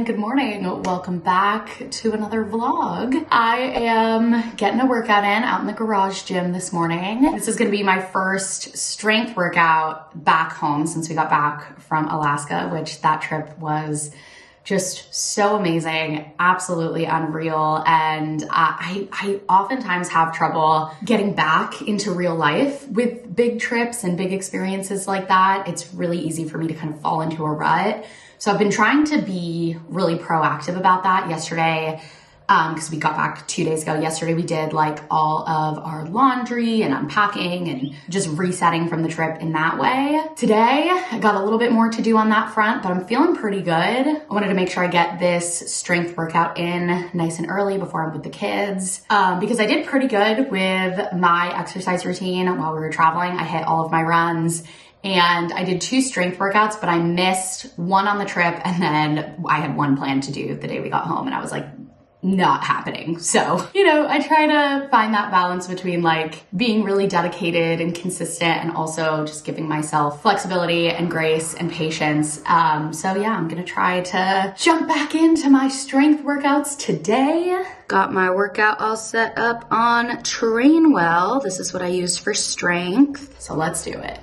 and good morning. Welcome back to another vlog. I am getting a workout in out in the garage gym this morning. This is gonna be my first strength workout back home since we got back from Alaska, which that trip was just so amazing, absolutely unreal. And I oftentimes have trouble getting back into real life with big trips and big experiences like that. It's really easy for me to kind of fall into a rut. So I've been trying to be really proactive about that. Yesterday, because we got back 2 days ago. Yesterday we did like all of our laundry and unpacking and just resetting from the trip in that way. Today I got a little bit more to do on that front, but I'm feeling pretty good. I wanted to make sure I get this strength workout in nice and early before I'm with the kids, because I did pretty good with my exercise routine while we were traveling. I hit all of my runs. And I did 2 strength workouts, but I missed one on the trip. And then I had one planned to do the day we got home. And I was like, not happening. So, I try to find that balance between like being really dedicated and consistent and also just giving myself flexibility and grace and patience. So yeah, I'm gonna try to jump back into my strength workouts today. Got my workout all set up on Trainwell. This is what I use for strength. So let's do it.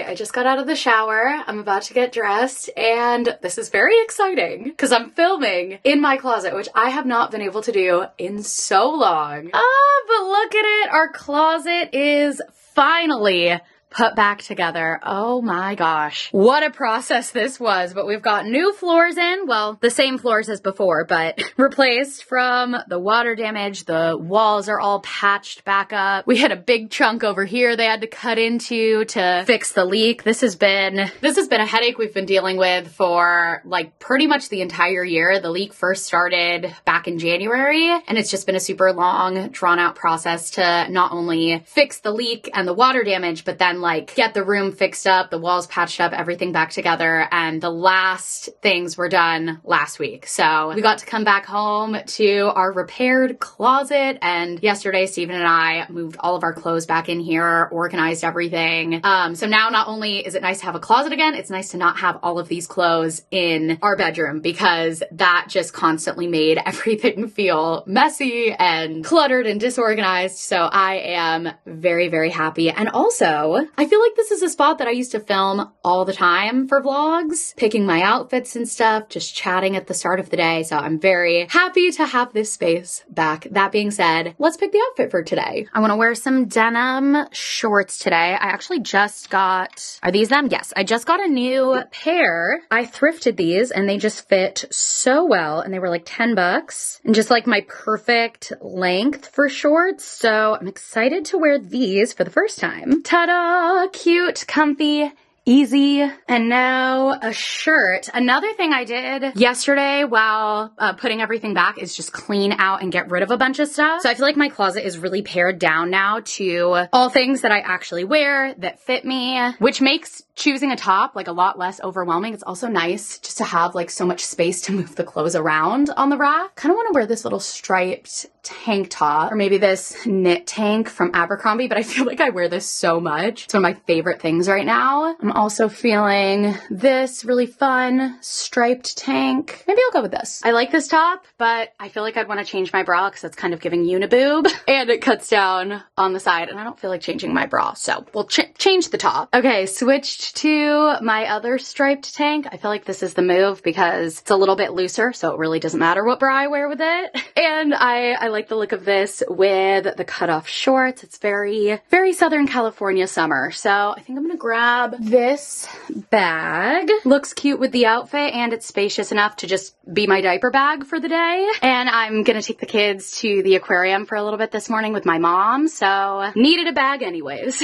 I just got out of the shower. I'm about to get dressed and this is very exciting because I'm filming in my closet, which I have not been able to do in so long. But look at it. Our closet is finally put back together. Oh my gosh. What a process this was, but we've got new floors in. Well, the same floors as before, but replaced from the water damage. The walls are all patched back up. We had a big chunk over here they had to cut into to fix the leak. This has been a headache we've been dealing with for like pretty much the entire year. The leak first started back in January, and it's just been a super long, drawn out process to not only fix the leak and the water damage, but then like get the room fixed up, the walls patched up, everything back together. And the last things were done last week. So we got to come back home to our repaired closet. And yesterday, Steven and I moved all of our clothes back in here, organized everything. So now not only is it nice to have a closet again, it's nice to not have all of these clothes in our bedroom because that just constantly made everything feel messy and cluttered and disorganized. So I am very, very happy. And also, I feel like this is a spot that I used to film all the time for vlogs, picking my outfits and stuff, just chatting at the start of the day. So I'm very happy to have this space back. That being said, let's pick the outfit for today. I want to wear some denim shorts today. I actually just got, are these them? Yes, I just got a new pair. I thrifted these and they just fit so well and they were like $10 and just like my perfect length for shorts. So I'm excited to wear these for the first time. Ta-da! Cute, comfy, easy. And now a shirt. Another thing I did yesterday while putting everything back is just clean out and get rid of a bunch of stuff. So I feel like my closet is really pared down now to all things that I actually wear that fit me, which makes choosing a top like a lot less overwhelming. It's also nice just to have like so much space to move the clothes around on the rack. Kind of want to wear this little striped tank top or maybe this knit tank from Abercrombie, but I feel like I wear this so much. It's one of my favorite things right now. I'm also feeling this really fun striped tank. Maybe I'll go with this. I like this top, but I feel like I'd want to change my bra because it's kind of giving uniboob and it cuts down on the side and I don't feel like changing my bra. So we'll change the top. Okay, switched to my other striped tank. I feel like this is the move because it's a little bit looser, so it really doesn't matter what bra I wear with it. And I like the look of this with the cutoff shorts. It's very, very Southern California summer. So I think I'm gonna grab this bag. Looks cute with the outfit and it's spacious enough to just be my diaper bag for the day. And I'm gonna take the kids to the aquarium for a little bit this morning with my mom, so needed a bag anyways.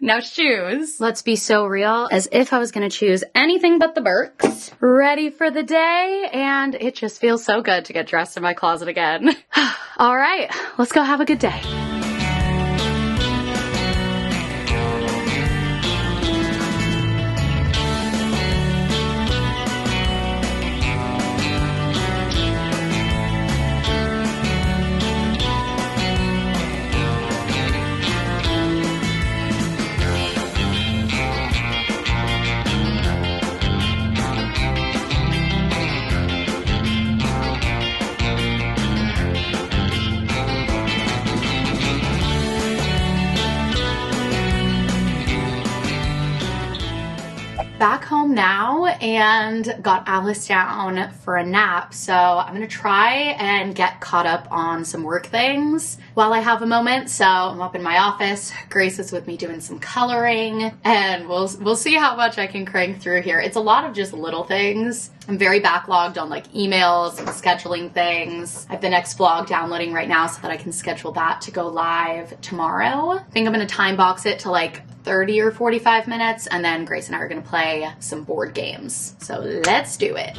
Now shoes. Let's be so real, as if I was gonna choose anything but the Birks. Ready for the day, and it just feels so good to get dressed in my closet again. All right, let's go have a good day. back home now and got Alice down for a nap. So I'm gonna try and get caught up on some work things while I have a moment. So I'm up in my office. Grace is with me doing some coloring, and we'll see how much I can crank through here. It's a lot of just little things. I'm very backlogged on like emails and scheduling things. I have the next vlog downloading right now so that I can schedule that to go live tomorrow. I think I'm gonna time box it to like 30 or 45 minutes, and then Grace and I are gonna play some board games. So let's do it.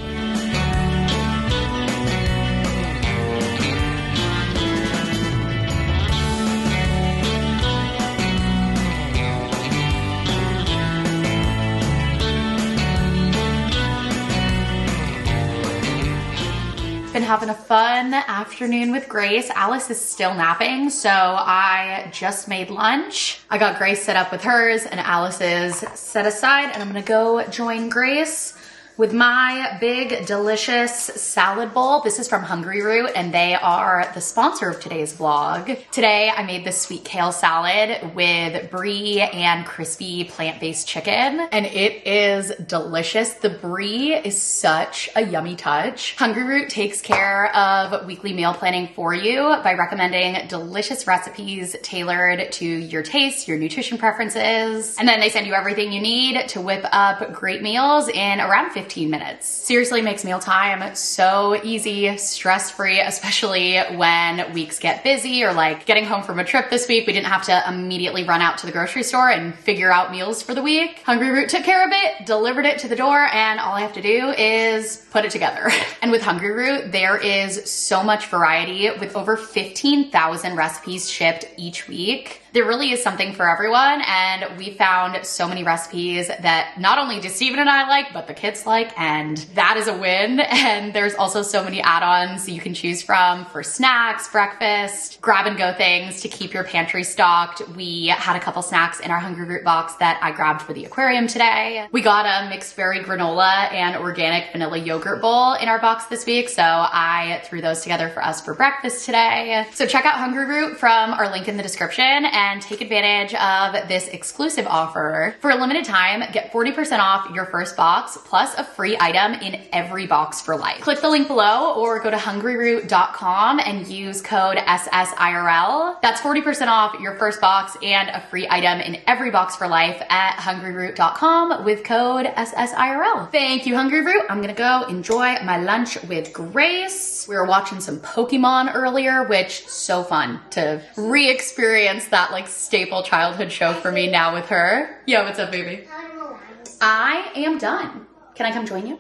Been having a fun afternoon with Grace. Alice is still napping, so I just made lunch. I got Grace set up with hers and Alice's set aside, and I'm gonna go join Grace with my big, delicious salad bowl. This is from Hungry Root, and they are the sponsor of today's vlog. Today, I made this sweet kale salad with brie and crispy plant-based chicken, and it is delicious. The brie is such a yummy touch. Hungry Root takes care of weekly meal planning for you by recommending delicious recipes tailored to your taste, your nutrition preferences, and then they send you everything you need to whip up great meals in around 15 minutes. Seriously makes mealtime so easy, stress-free, especially when weeks get busy, or like getting home from a trip this week, we didn't have to immediately run out to the grocery store and figure out meals for the week. Hungry Root took care of it, delivered it to the door, and all I have to do is put it together. And with Hungry Root, there is so much variety with over 15,000 recipes shipped each week. There really is something for everyone, and we found so many recipes that not only do Steven and I like, but the kids like, and that is a win. And there's also so many add-ons you can choose from for snacks, breakfast, grab and go things to keep your pantry stocked. We had a couple snacks in our Hungry Root box that I grabbed for the aquarium today. We got a mixed berry granola and organic vanilla yogurt bowl in our box this week, so I threw those together for us for breakfast today. So check out Hungry Root from our link in the description and take advantage of this exclusive offer. For a limited time, get 40% off your first box plus a free item in every box for life. Click the link below or go to hungryroot.com and use code SSIRL. That's 40% off your first box and a free item in every box for life at hungryroot.com with code SSIRL. Thank you, Hungry Root. I'm gonna go enjoy my lunch with Grace. We were watching some Pokemon earlier, which so fun to re-experience that like staple childhood show for me now with her. Yo, what's up, baby? I am done. Can I come join you?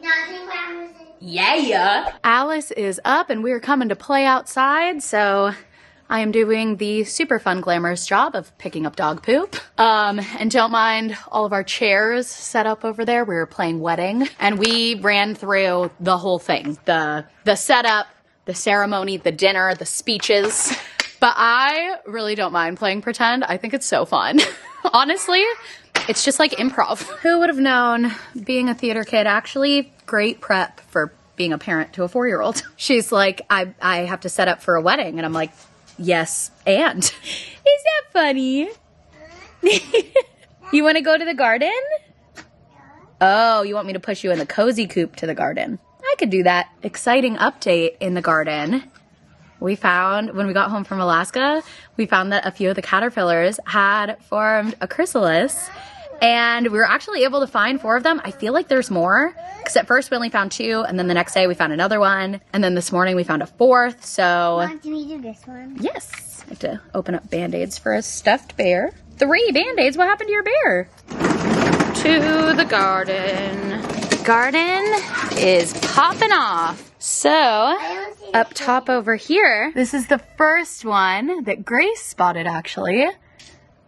Yeah. Alice is up and we're coming to play outside, so I am doing the super fun, glamorous job of picking up dog poop. And don't mind all of our chairs set up over there. We were playing wedding and we ran through the whole thing. The setup, the ceremony, the dinner, the speeches. But I really don't mind playing pretend. I think it's so fun. Honestly, it's just like improv. Who would have known being a theater kid actually great prep for being a parent to a 4-year-old. She's like, I have to set up for a wedding. And I'm like, yes, and. Is that funny? You want to go to the garden? Oh, you want me to push you in the cozy coop to the garden? I could do that. Exciting update in the garden. We found, when we got home from Alaska, we found that a few of the caterpillars had formed a chrysalis, and we were actually able to find 4 of them. I feel like there's more, because at first we only found 2, and then the next day we found another one, and then this morning we found a 4th, so... Mom, can we do this one? Yes. I have to open up Band-Aids for a stuffed bear. 3 Band-Aids? What happened to your bear? To the garden. Garden is popping off. So, up top over here, this is the first one that Grace spotted, actually.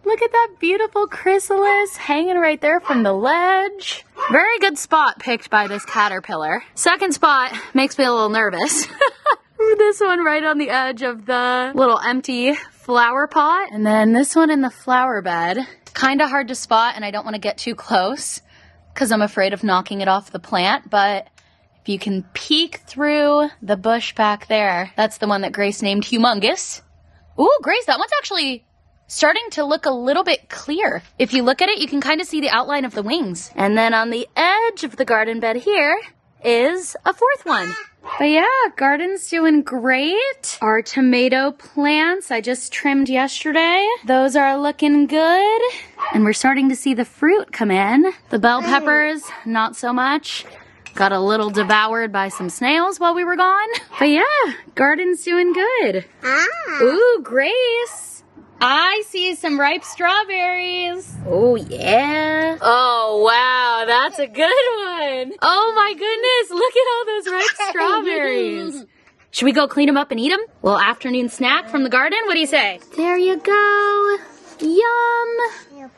Look at that beautiful chrysalis hanging right there from the ledge. Very good spot picked by this caterpillar. Second spot makes me a little nervous. This one right on the edge of the little empty flower pot. And then this one in the flower bed. Kind of hard to spot, and I don't want to get too close because I'm afraid of knocking it off the plant, but if you can peek through the bush back there, that's the one that Grace named Humongous. Ooh, Grace, that one's actually starting to look a little bit clear. If you look at it, you can kind of see the outline of the wings. And then on the edge of the garden bed here is a fourth one. But yeah, garden's doing great. Our tomato plants I just trimmed yesterday. Those are looking good. And we're starting to see the fruit come in. The bell peppers, not so much. Got a little devoured by some snails while we were gone. But yeah, garden's doing good. Ooh, Grace. I see some ripe strawberries. Oh, yeah. Oh, wow. That's a good one. Oh, my goodness. Look at all those ripe strawberries. Should we go clean them up and eat them? Little afternoon snack from the garden? What do you say? There you go. Yum.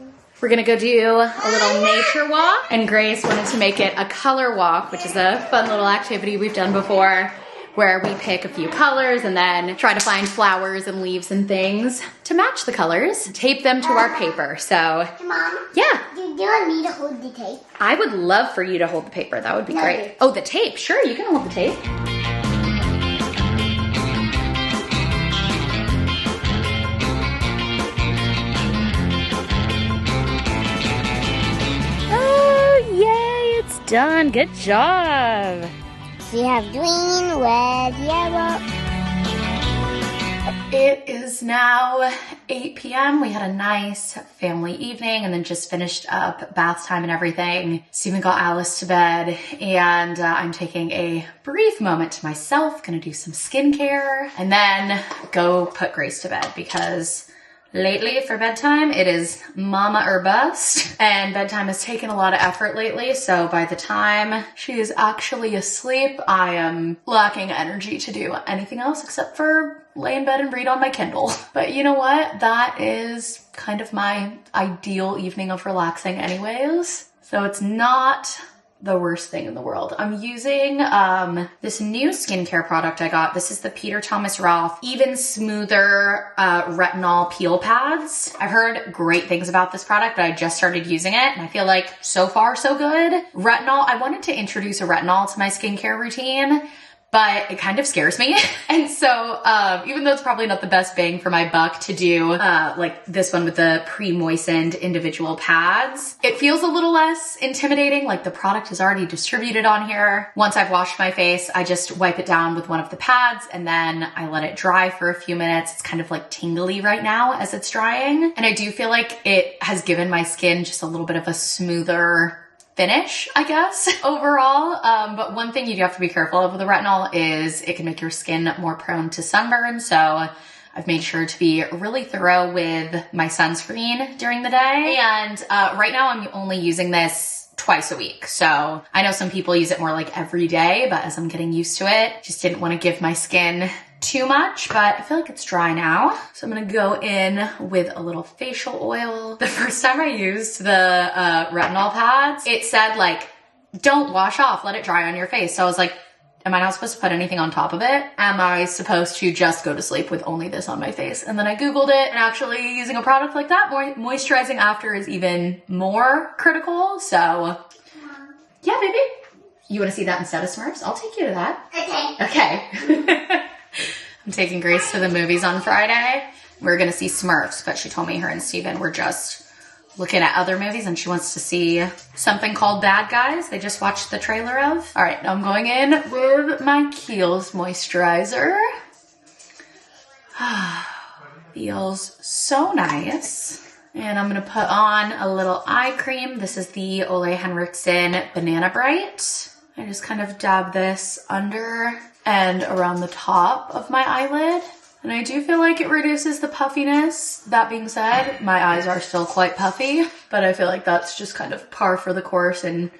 We're gonna go do a little nature walk. And Grace wanted to make it a color walk, which is a fun little activity we've done before, where we pick a few colors and then try to find flowers and leaves and things to match the colors, tape them to our paper. So, Mom? Yeah. Do you want me to hold the tape? I would love for you to hold the paper. That would be great. Oh, the tape. Sure, you can hold the tape. Oh, yay, it's done. Good job. We have green, red, yellow. It is now 8 p.m. We had a nice family evening and then just finished up bath time and everything. Steven got Alice to bed and I'm taking a brief moment to myself, gonna do some skincare and then go put Grace to bed because lately for bedtime, it is mama or bust, and bedtime has taken a lot of effort lately, so by the time she is actually asleep, I am lacking energy to do anything else except for lay in bed and read on my Kindle. But you know what? That is kind of my ideal evening of relaxing anyways, so it's not the worst thing in the world. I'm using this new skincare product I got. This is the Peter Thomas Roth Even Smoother Retinol Peel Pads. I've heard great things about this product, but I just started using it and I feel like so far so good. Retinol, I wanted to introduce a retinol to my skincare routine, but it kind of scares me. And so even though it's probably not the best bang for my buck to do like this one with the pre-moistened individual pads, it feels a little less intimidating. Like the product is already distributed on here. Once I've washed my face, I just wipe it down with one of the pads and then I let it dry for a few minutes. It's kind of like tingly right now as it's drying. And I do feel like it has given my skin just a little bit of a smoother finish, I guess, overall. But one thing you do have to be careful of with the retinol is it can make your skin more prone to sunburn. So I've made sure to be really thorough with my sunscreen during the day. And right now I'm only using this twice a week. So I know some people use it more like every day, but as I'm getting used to it, just didn't want to give my skin too much, but I feel like it's dry now. So I'm gonna go in with a little facial oil. The first time I used the retinol pads, it said like, don't wash off, let it dry on your face. So I was like, am I not supposed to put anything on top of it? Am I supposed to just go to sleep with only this on my face? And then I Googled it and actually using a product like that, moisturizing after is even more critical. So yeah, baby. You wanna see that instead of Smurfs? I'll take you to that. Okay. I'm taking Grace to the movies on Friday. We're gonna see Smurfs, but she told me her and Steven were just looking at other movies and she wants to see something called Bad Guys. They just watched the trailer of. All right, now I'm going in with my Kiehl's moisturizer. Feels so nice. And I'm gonna put on a little eye cream. This is the Ole Henriksen Banana Bright. I just kind of dab this under and around the top of my eyelid. And I do feel like it reduces the puffiness. That being said, my eyes are still quite puffy, but I feel like that's just kind of par for the course in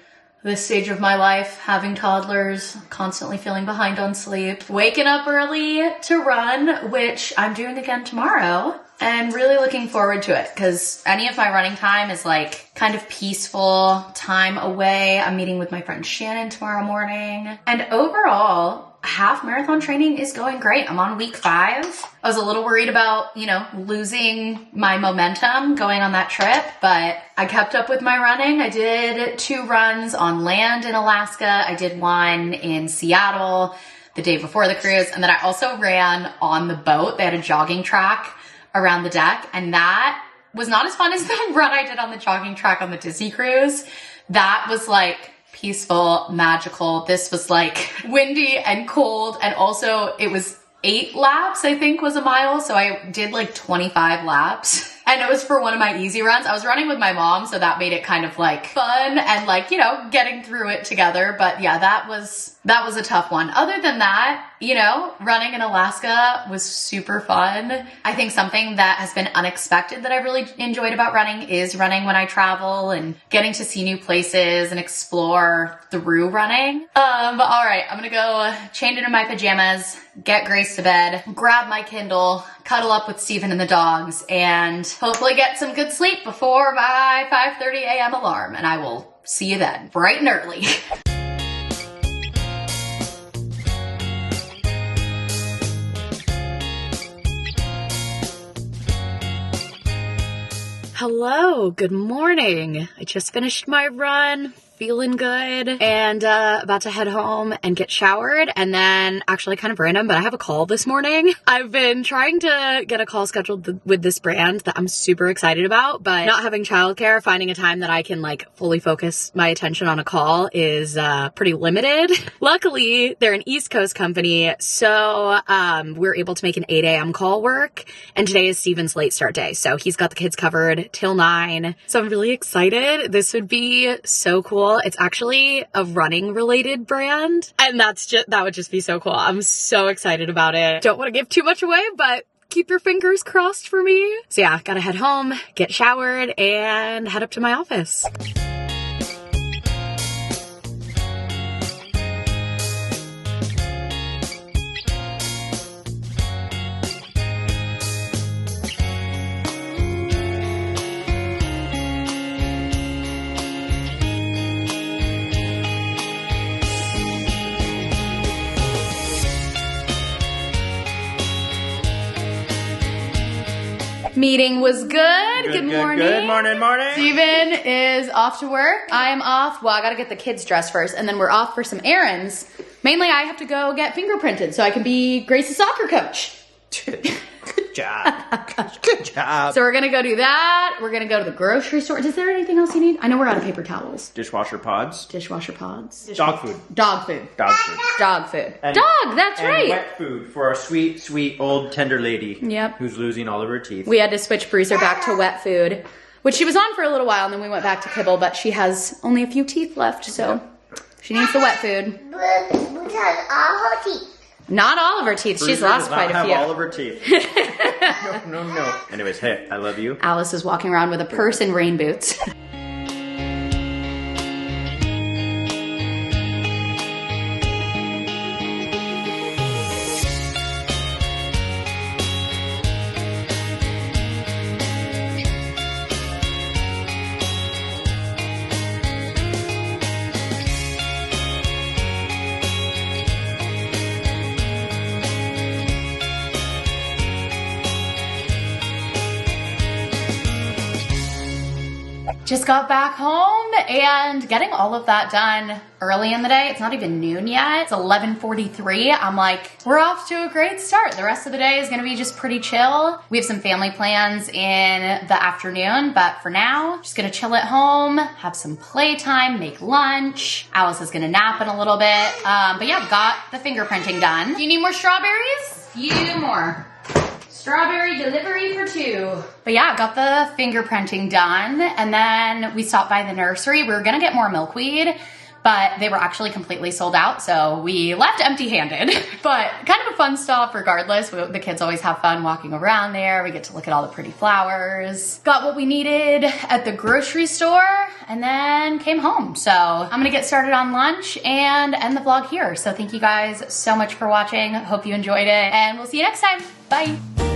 this stage of my life, having toddlers, constantly feeling behind on sleep, waking up early to run, which I'm doing again tomorrow. And really looking forward to it because any of my running time is like kind of peaceful time away. I'm meeting with my friend Shannon tomorrow morning. And overall, half marathon training is going great. I'm on week 5. I was a little worried about, you know, losing my momentum going on that trip, but I kept up with my running. I did 2 runs on land in Alaska. I did one in Seattle the day before the cruise. And then I also ran on the boat. They had a jogging track around the deck, and that was not as fun as the run I did on the jogging track on the Disney cruise. That was like peaceful, magical. This was like windy and cold, and also it was 8 laps, I think was a mile. So I did like 25 laps. And it was for one of my easy runs. I was running with my mom, so that made it kind of like fun and like, you know, getting through it together. But yeah, that was a tough one. Other than that, you know, running in Alaska was super fun. I think something that has been unexpected that I really enjoyed about running is running when I travel and getting to see new places and explore through running. All right, I'm gonna go change into my pajamas, get Grace to bed, grab my Kindle, cuddle up with Steven and the dogs, and hopefully get some good sleep before my 5:30 a.m. alarm. And I will see you then, bright and early. Hello, good morning. I just finished my run, feeling good, and about to head home and get showered, and then actually kind of random, but I have a call this morning. I've been trying to get a call scheduled with this brand that I'm super excited about, but not having childcare, finding a time that I can like fully focus my attention on a call is pretty limited. Luckily, they're an East Coast company, so we're able to make an 8 a.m. call work, and today is Steven's late start day, so he's got the kids covered till 9. So I'm really excited. This would be so cool. It's actually a running related brand, and that would just be so cool. I'm so excited about it. Don't want to give too much away, but keep your fingers crossed for me. So yeah, gotta head home, get showered, and head up to my office. Meeting was good. Good morning. Good morning. Steven is off to work. I am off. Well, I gotta get the kids dressed first, and then we're off for some errands. Mainly, I have to go get fingerprinted so I can be Grace's soccer coach. Good job. Good job. So we're gonna go do that. We're gonna go to the grocery store. Is there anything else you need? I know we're out of paper towels. Dishwasher pods. Dishwasher pods. Dog food. Dog food. Dog food. Dog food. And, Dog, that's and right. Wet food for our sweet, sweet old tender lady. Yep. Who's losing all of her teeth. We had to switch Bruiser back to wet food, which she was on for a little while, and then we went back to kibble, but she has only a few teeth left, so she needs the wet food. Bruce has all her teeth. Not all of her teeth. Bruiser She's lost quite a few. does not have all of her teeth. No. Anyways, hey, I love you. Alice is walking around with a purse and rain boots. Just got back home and getting all of that done early in the day. It's not even noon yet. It's 11:43. I'm like, we're off to a great start. The rest of the day is gonna be just pretty chill. We have some family plans in the afternoon, but for now, just gonna chill at home, have some playtime, make lunch. Alice is gonna nap in a little bit. But yeah, I've got the fingerprinting done. Do you need more strawberries? Few more. Strawberry delivery for 2. But yeah, got the fingerprinting done, and then we stopped by the nursery. We were gonna get more milkweed, but they were actually completely sold out, so we left empty-handed. But kind of a fun stop regardless. The kids always have fun walking around there. We get to look at all the pretty flowers. Got what we needed at the grocery store, and then came home. So I'm gonna get started on lunch and end the vlog here. So thank you guys so much for watching. Hope you enjoyed it, and we'll see you next time. Bye.